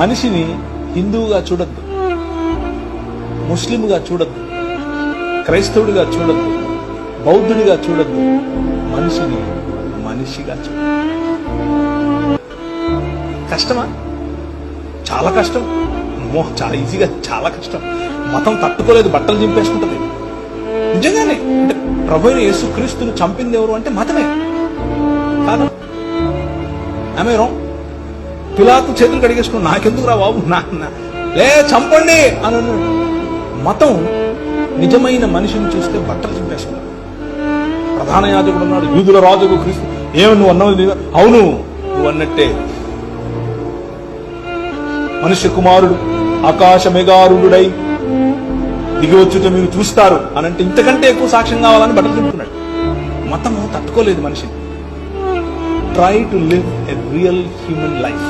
మనిషిని హిందువుగా చూడొద్దు, ముస్లింగా చూడొద్దు, క్రైస్తవుడిగా చూడొద్దు, బౌద్ధుడిగా చూడొద్దు. మనిషిని మనిషిగా చూడొద్దు. కష్టమా? చాలా కష్టం. చాలా ఈజీగా, చాలా కష్టం. మతం తట్టుకోలేదు, బట్టలు చింపేసుకుంటుంది. నిజంగానే అంటే ప్రభువైన యేసుక్రీస్తును చంపింది ఎవరు అంటే మతమే కాదా? ఆమె పిలాతు చేతులు కడిగేసుకుని నాకెందుకు రా బాబు, లే చంపండి అని అన్నాడు. మతం నిజమైన మనిషిని చూస్తే బట్టలు చింపేసుకున్నాడు. ప్రధాన యాజకుడు ఉన్నాడు, యూదుల రాజుకు క్రీస్తు. ఏమి నువ్వు అన్నది? అవును, నువ్వు అన్నట్టే. మనుష్య కుమారుడు ఆకాశ మేఘారుడై దిగివచ్చుట మీరు చూస్తారు అనంటే ఇంతకంటే ఎక్కువ సాక్ష్యం కావాలని బట్టలు చింపుకున్నాడు. మతము తట్టుకోలేదు మనిషిని. Try to live a real human life.